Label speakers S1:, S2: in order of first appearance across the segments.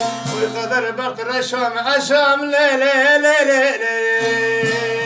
S1: وقدر بقر شام عشام لي لي لي لي لي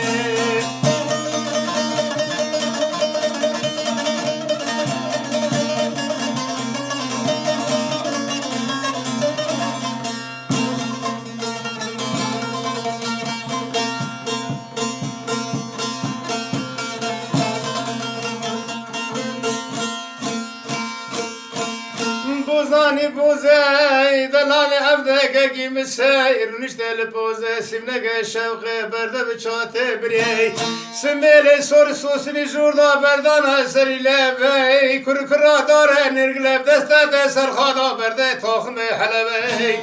S1: بوزاني بوزاي دلال عبدك كي مساير نشتل بوزا سمنك شوق برد بچات بري سميل سور سوسني جوردا بردان سري لبي كركرا دار نرغلب دست سر خدا برد تخم حلبي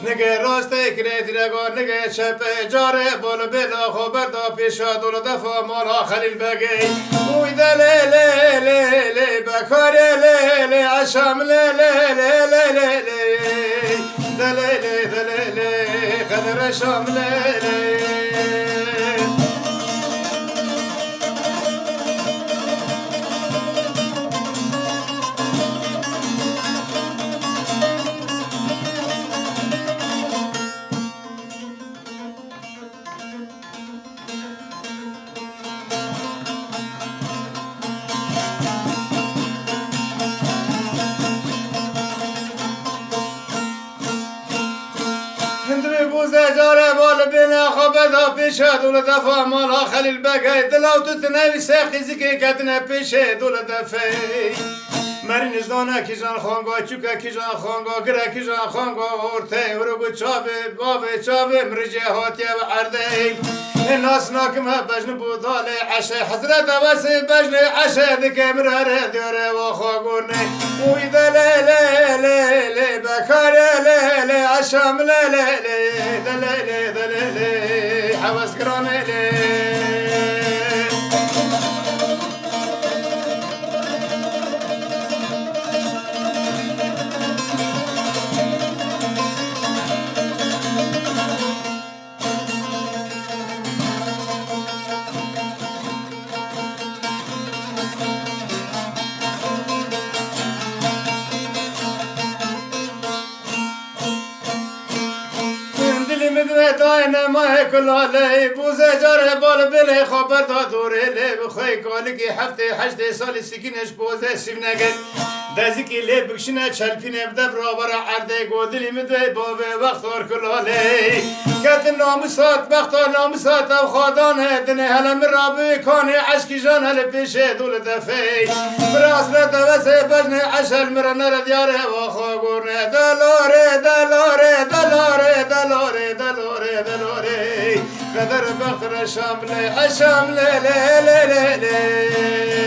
S1: نگه راست کرد رگا نگه چپ جاره بول بلا خبر دا پیشا دول دفا مالا خلیل بگی اوی دلی لی لی لی بکاری لی لی عشام لی لی لی لی لی لی دلی لی دلی لی قدر شام لی لی جاره بال بنا خبدا پیشه دول دفع مالا خلیل بگی دلاو تو تنوی سخیزی که کتنه پیشه دول دفعی مرین ازدانه کی جان خانگا چوکه کی جان خانگا گره کی جان خانگا ارته ورگو چابه بابه چابه مرجه هاتیه و عرده الناس ناكمها بجن بوضال عشاء حضرت بس بجن عشاء ذكي مرهره ديره وخاقورني وإذا لا لا لا لا بكار لا لا عشام لا لا لا لا لا لا لا حواس قراني لا داینه ماه کلاله بوزه جاره بال بله خبر دا دوره لی بخوی کالی که هفته هشته سال سکینش بوزه سیم نگل دزی که لی بکشنه چلپینه بده برابر عرده گودلی مدوی باوه وقتار کلاله کت ناموسات وقتا ناموسات او خادانه دنه هلم رابه کانه عشقی جان هل پیشه دول دفعی براس لطوسه بجنه عشل مرنه ردیاره و خواگورنه دلاره دلاره دلاره دلاره دلاره دلاره قدر بخر شامله شامله له له له له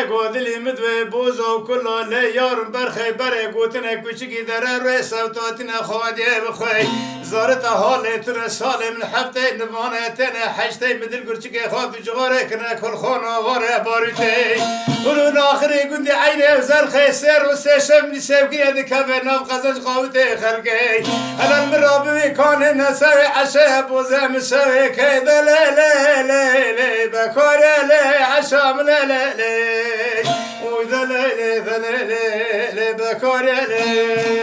S1: گودلی مدوی بوزو کلا لیارم برخی بره گوتنه کوچکی دره روی سوتاتینه خوادیه بخوی زارت حالتون سالم هفته نوانه تنه حشته مدل گرچکی خواب جغاره کنه کل خانه واره باروتی اولون آخری گندی عینه زرخی سر و سه شب نیسیوگیه دکوه ناف قزنج قاوته خلقی الان مرابوی کانه نسوی عشه بوزه مسوی که دلی لی لی لی بکاره لی عشام لی لی لی وذللي ذللي بكورلي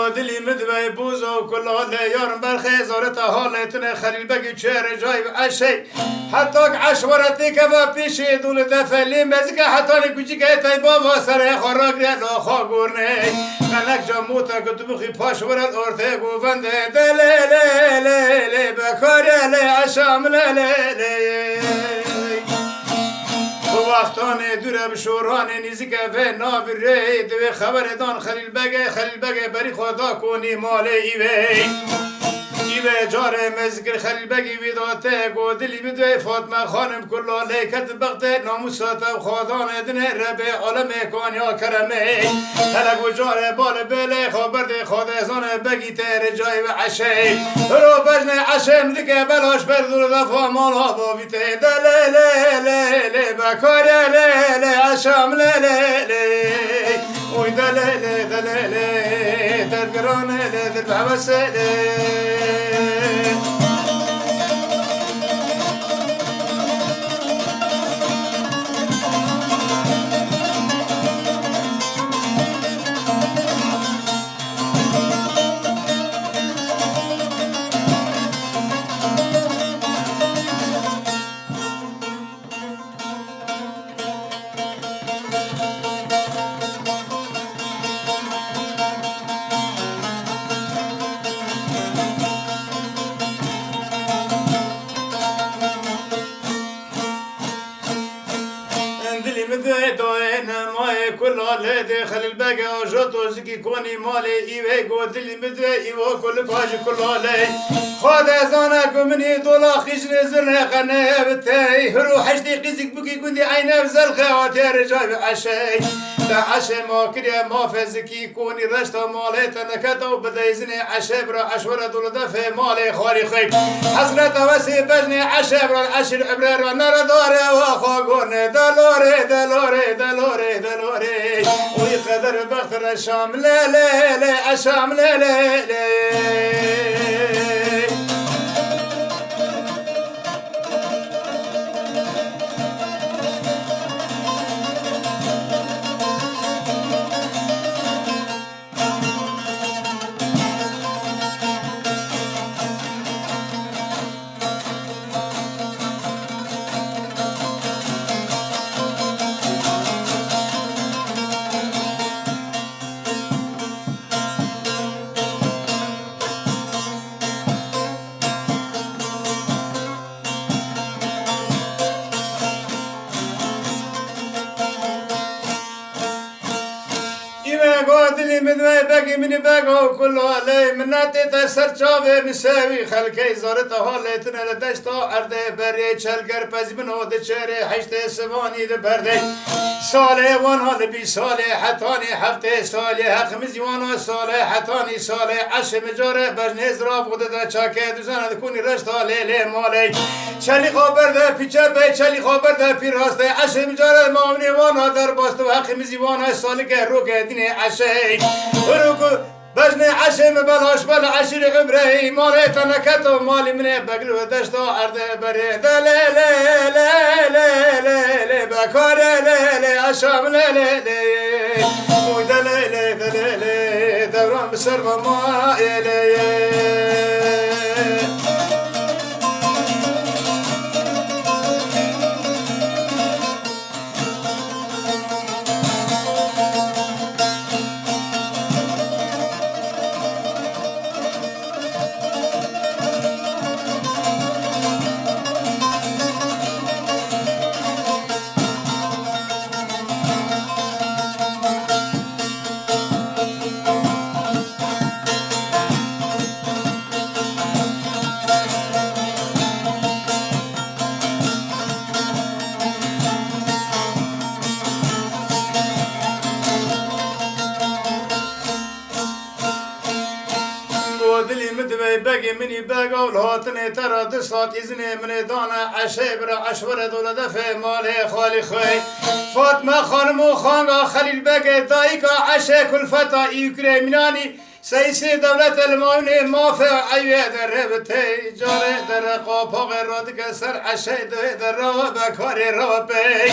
S1: گودلی مدوی بوزو کلا لیارم برخی زارت حالتون خلیل بگی چهر جای عشی حتی عشورتی که با پیشی دول دفلی مزی که حتی نکوچی که تای بابا سر خوراک ریلا خواگورنه خنک جاموتا کتبخی پاش ورد ارته گوونده دلیلی بکاری عشام لیلی وقتان دوره بشوران نزدیک و ناوری دوی خبردان خلیل بگه بری خدا کنی مال ایوه جاره مذکر خلیل بگی ویداته گودلی بدوی فاطمه خانم کلا لیکت بغت ناموسات و خادان دنه رب عالم کانیا کرمه تلک و جاره بال بله خبرد خادزان بگی تر جای و عشه رو بجن عشه مدکه بلاش بردور دفع مالا باویته دلیلی بکاری عشام لیلی اوی دلیلی در گرانه در بحبسه خلیل بگه آجاتو زکی کنی مالی ایوه گودلی مده ایوه کل کاج کلالی خود ازانه گمنی دولا خیشن زرنه قنه بته هرو حشتی قیزک بکی گندی عینه بزل خواتي رجای عشی ده عشی ما کریه ما فزکی کنی رشتا مالی تنکتا و بدایزنی عشی برا عشور دولده فی مالی خاری خیب حسرت وسی بجنی عشی برا عشر عبره را نرداره و خواگونه دلاره دلاره دلاره دلاره وی قدر بختر عشام لیلی عشام لیلی دلی مدوی بگی منی بگو کلو علی مناتی تا سرچاوه نسوی خلکی زارت حالتن لدشتا عرده بری چلگر پزی بنو ده چهره حشت سوانی ده برده ساله وان حال بی ساله حتانی هفته ساله حق مزیوانو ساله حتانی ساله عش مجاره بجنیز را بوده ده چاکه دوزانه ده کنی رشتا لیلی مالی چلی خابر ده پیچه بی چلی خابر ده پی راسته عش مجاره مامنی وانا در باستو حق مزیوانو ساله که رو که دین عشه روكو بجني عشم بلاش بلا عشر عبري مالي تنكتو مالي مني بقلو دشتو عرض بريد لا لا لا لا لا لا بكار لا لا عشام لا لا لا ودا لا لا لا لا دوران بسرب ما لا بگی منی بگول هاتنی ترا دستات ازنی منی دانا عشه برا عشور دولده فی مالی خالی خوی فاطمه خانم و خانگا خلیل بگی دایکا عشه کلفتا ایکره منانی سیسی دولت الماونی مافع عیوه در ربطه جاره در قاپاق رادک سر عشه دوی در روا بکاری روا پی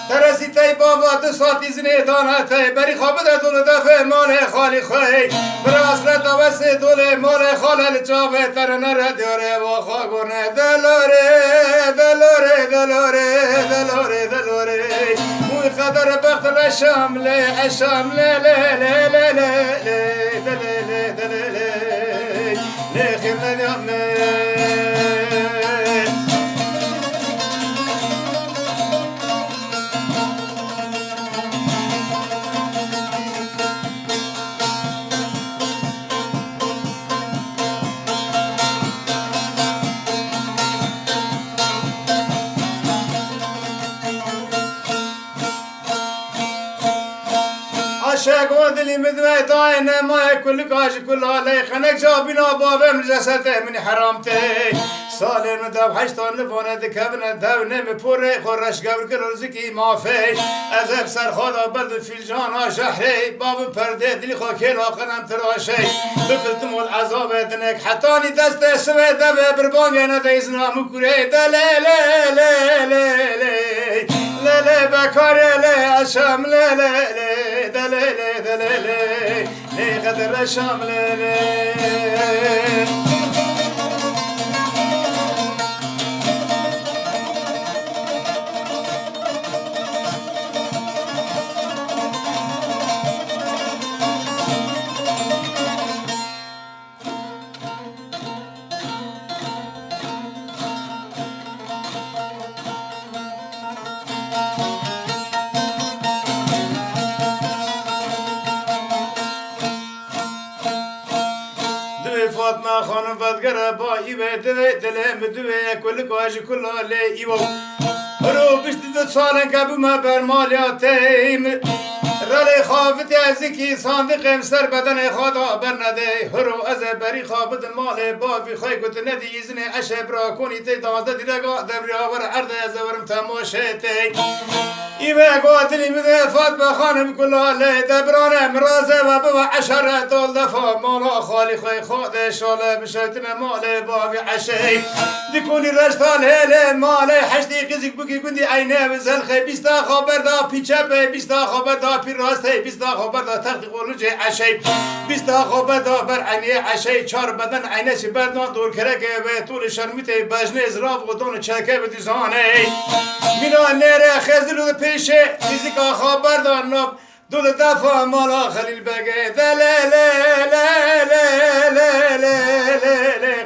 S1: ترسی تی بابا دستات ازنی دانا تی بری خوابده دولده فی مالی خالی خوی برا اصلت وسی دوله مال خالل چاوه ترنه دیاره و خاگونه دلاره دلاره دلاره دلاره دلاره موی قدر بخت الشام لي الشام لي لي لي لي لي لي لي لي لي خير اليوم عشق ودلي مدوي داين ما كل كاش كل علي خنك جابنا بابا من جسته من حرامتي سالم دب حشتان لبانه دكبنه دونه مپوره خورش قبل كل رزقي ما في ازب سر خدا برد فيلجان شهري باب پرده دلی خاكي لاقنم تراشي بفلتم العذاب دنك حتاني دست سوي دب بربانگه نديزنا مكوري دلي لي لي لي لي لي بكار لي اشام لي لي دلي لي دلي لي لي قدر اشام لي فاطمه خانم بدگره با ایوه دله مدوه کل کاج کل لی ایوه رو بشت دو سالن که بومه بر مالیاتیم رلی خافتی ازیکی صندقیم سر بدن خدا برنده هرو از بری خافت مال بافی خواهی کت ندی ازنه عشه برا کنی تی دانزده دیرگاه دبریاور عرده از ورم تماشه تی ایوه قاتلی مده فاطمه خانم کلا لی دبرانه مرازه و بوا عشره دال دفا مالا خالی خواهی خود شاله بشتن مال بافی عشه دیکونی رشتال هیله مال حشتی قزیک بگی گندی عینه و زلخه بیستا خبر دا پیچپه بیستا خبر دا پی راسته بیستا خبر دا تخت قلوج عشه بیستا خبر دا بر عینه عشه چار بدن عینه سی بدنان دور کرکه و طول شرمیت بجنه زراف و دون چکه و دیزانه مینا نره خزلو پیشه فیزیکا خبر دا نف دول دفع مالا خلیل بگه دله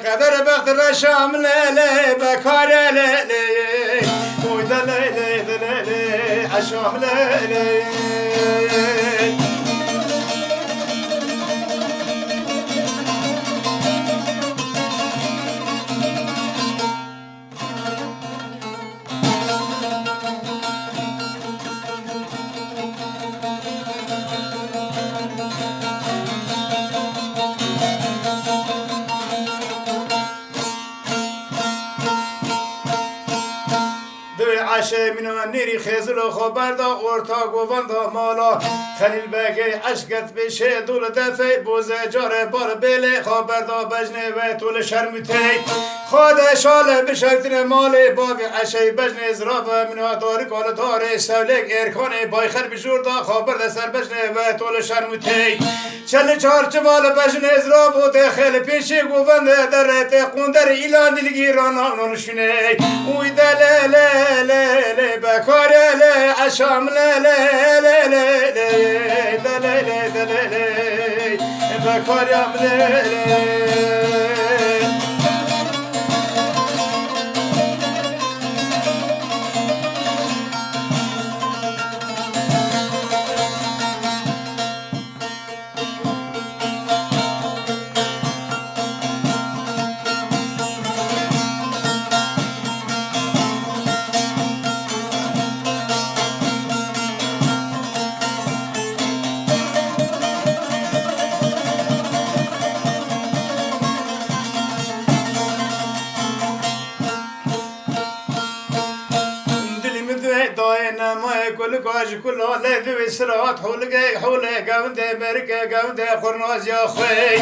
S1: قدر بخت رشام لی بکار لی موی دله عشام لی عشه مینا نیری خزل و خبر دا ورتا گوان دا مالا خلیل بگه عشقت بشه دول دفعه بوزه جاره بار بله خبر دا بجنه و طول شرمتی خود شاله بشکتن مال باوی عشه بجنه ازراف مینا داری کال داره سولک ارکانه بایخر بجور دا خبر دا سر بجنه و طول شرمتی چل چار چوال بجنه ازراف و دخل پیشه گوان در رت قندر ایلان دلگی رانا نونشونه اوی دل بکار لی عشام لی بکار لی كل كاج كل لا ذوي سرات حولك قاونده مركه قاونده خرناز يا خوي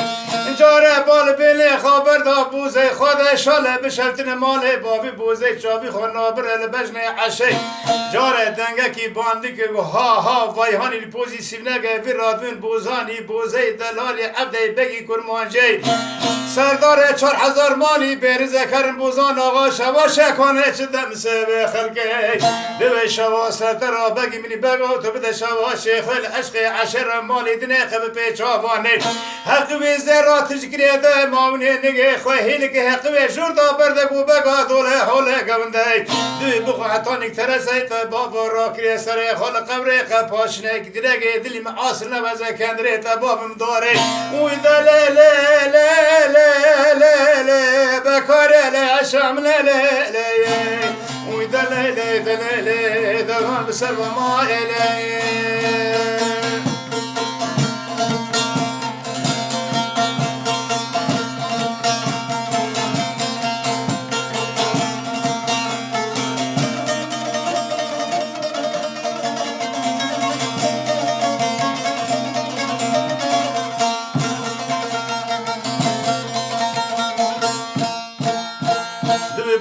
S1: جاره بال بله خبر دا بوزه خود شاله بشفتن مال بابی بوزه چاوی خورنا بر بجنه عشه جاره دنگه کی باندی که ها وای هانی پوزی سیونگه وی رادون بوزانی بوزه دلالی عبده بگی کرمانجی سردار 4000 مالی بریزه کرم بوزان آقا شوا شکانه چه دمسه به خلقه دوی شوا سرتر بگی منی بگو تو بده شوا شیخ العشق عشر مالی دنه قب پیچاوانه حق به زرات تشکری ده ماونی نگه خواه هیلک حق به جردا بردگو بگا دوله حوله گونده دوی بخو حتانیک ترسه تا بابا را کری سر خال قبره قپاشنه که درگه دلی معاصر نوزه کندره تا بابم داره اوی دله له له له له له بکاره له عشم له له له اوی دله له دله له دوام بسر و ما له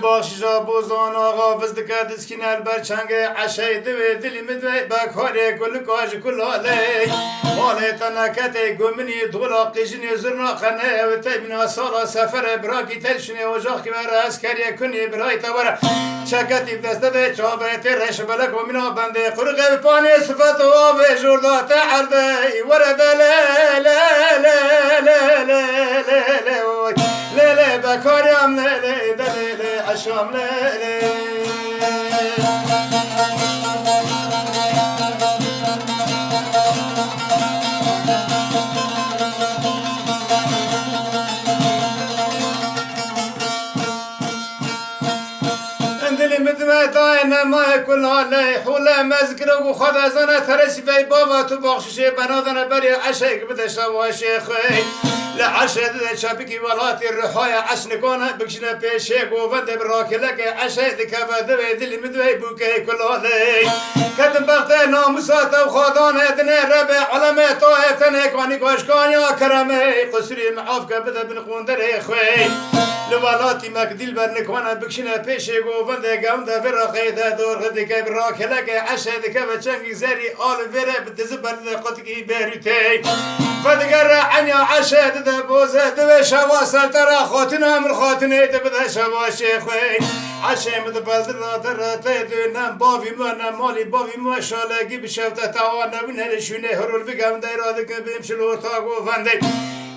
S1: باشجا بوزان آقا وزدکه دسکین البرچنگ عشای دوی دلی مدوی بکاره کل کاج کلالی مالی تنکت گمنی دولا قیجنی زرنا خنه و تیبینا سالا سفر براکی تلشنی وجاق که بر اسکری کنی برای تباره چکتی بدسته ده چابه ترش بلک و منا بنده قرقه بپانی صفت و آوه جردا تعرده ورده لی لی بکاریم لی دلی عشام لی مدمه داینه ما کلا لی حوله مذکره و خدا زنه ترسی بی بابا تو بخششه بنادنه بری عشق بده شوا شیخی لعشه ده شبکی ولاتی رحای عشنگانه بکشنه پیشه گوونده براکله که عشه دکه دوی دلی مدوی بوکه کلا لی کدم بخته ناموسات و خدانه دنه رب علمه تاه تنکانی کاشکانیا کرمه قصری معاف که بده بنخوندره خوی لولاتی مکدیل برنکوانه بکشنه پیشه گوونده گونده براخیده دور غدی که براکله که عشه دکه و چنگی زری آل وره بدزه برده قطکی بیروتی فدگر عنیا عشه ده بوزه ده شوا سلطره خاتنه من خاتنه ده بده شوا شیخوی عشه مده بلدر را در تیدو نم باوی مو نم مالی باوی مو شالگی بشفته توانه بینه شونه هرول بگم ده اراده که بیم شلور تا گوفنده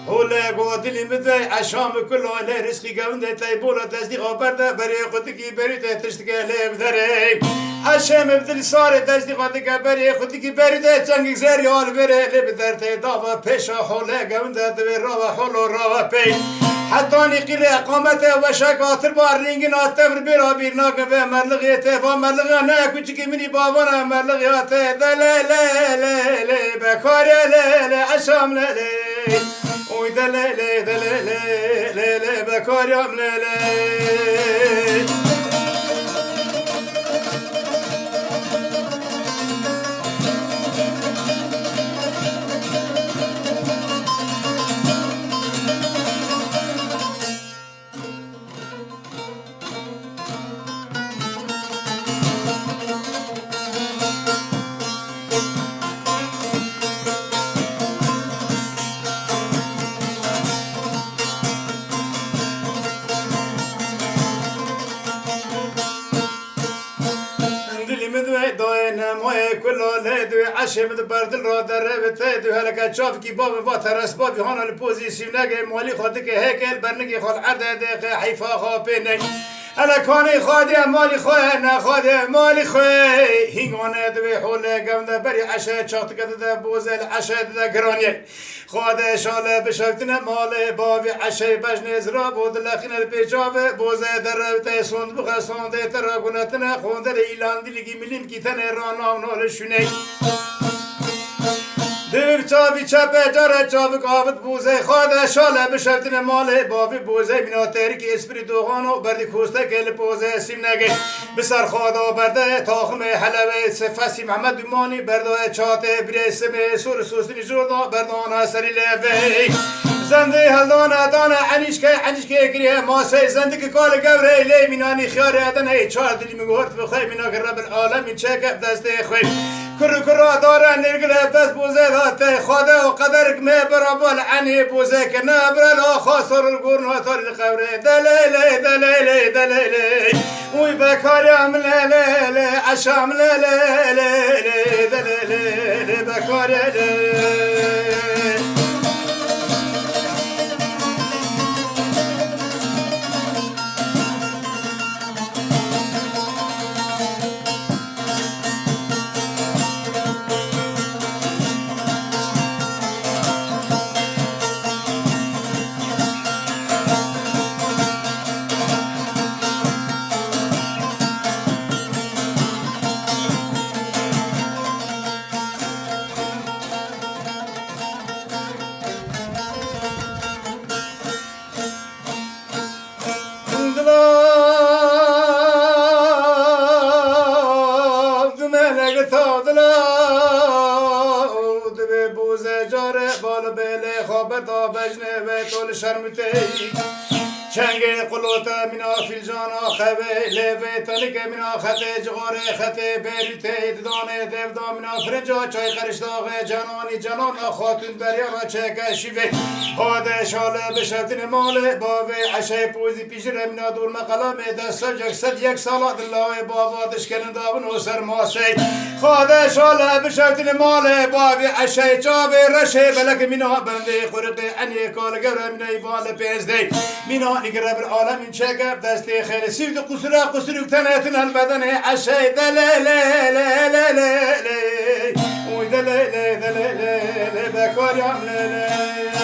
S1: هوله گو دلی مده عشام کل آله رزقی گونده تای بولا تصدیق برده بری خودکی بری تای تشتگه لیب داره عشام بدلی ساره تصدیق دیگه بری خودکی بری تای چنگی زری آل بره لیب در تای داوا پیشا هوله گونده دوی راوه هولو راوه پی حتی نقیل اقامت و شکاتر بار رینگی ناتفر بیرا بیرناک و مرلغیت و مرلغانه کچکی منی بابانه مرلغیات دلی لی لی لی بکاری لی لی عشام لی لی اوی دلی لی دلی لی لی لی بکاریم لی لی عشم ده بردل را در ربطه ده هلکه چاف کی باب و ترس بابی هانا لپوزیسیون نگه مالی خواهده که هکل برنگی خال عرده ده حیفا خواه نگ الکانی خواهده مالی خواه نخواهده مالی خواه هنگانه دوی حوله گونده بری عشه چاخت کده ده بوزل عشه ده گرانیه خواهده شاله بشکتنه ماله باوی عشه بجنیز را بود لخینه پیچاوه بوزه در ربطه سوند بخه سونده تراغونتنه خونده ایلان دیلگی ملیم کی تنه رانا و نالشونه دو چاوی چپه جاره چاوی کافت بوزه خواهده شاله بشفتن ماله باوی بوزه بیناتری که اسپری دوغانو بردی کوسته که لپوزه سیم نگه بسر خواهده برده تاخم حلوه سفسی محمد دومانی برده چاته بریسمه سور سوستنی جوردا بردانه سری لفه زنده هلدانه دانه عنیشکه گریه ماسه زندگی کال گوره لی مینانی خیاره دنه چار دلی مگورت بخواه مینا که رب العالمی چکه دسته خواه کرا داره نرگله دست بوزه داته خدا و قدرک می برابل عنی بوزه که نبره لا خاصر الگورن و تاری القبره دلیلی دلیلی دلیلی اوی بكارم لا لا لا عشام لا لا لا لا لا بكار لا شرمتي چنگ قلوتا منا فی الجانا خوی لیوی تنک منا خطه جغاره خطه بیریته دانه دیودا منا فرنجا چای قرشتاغه جانانی جانان خاتون دریا را چکه شیوه هاده شاله بشتن ماله باوی عشه پوزی پیشره منا دور مقلامه دست جک صد یک سالا دلای بابا دشکنن داون و سرماسه خاده شاله بشتن ماله باوی عشه چاوی رشه بلک منا بنده خورقه انی کالگر منا ایوال پیزده منا نقرب العالم من شقب دستي خير سيد قصرا قصرك تناتنا البدن عشاي دلا لا لا لا لا لا ويدا لا لا لا لا بكار يا لا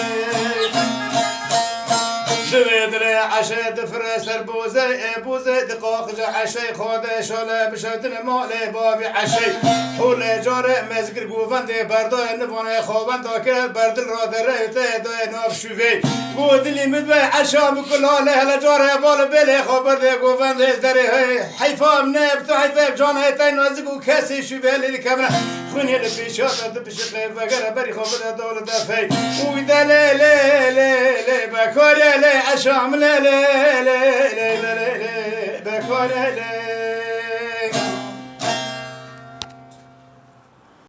S1: جويد لي عشاء دفرس البوزة بوزة دقاق جا عشاء خاده شاله بشتن مالي بابي عشاء حول جاره مزقر قوفان دي بردای نبانه خوابان داكر بردل را درهته دای نار شوفي بودلي مدوي عشاء بكل حاله هلا جاره بال بلي خبر دي قوفان دي دره حيفا منب تو حيفا بجانه تاين نازقو كسي شوفي اللي كمنا خوني لبيشات دبشت لي فقر بري خبر دول دفاي ويدا لي لي لي لي بكار لي عشام لا لا لا لا لا لا بكار لا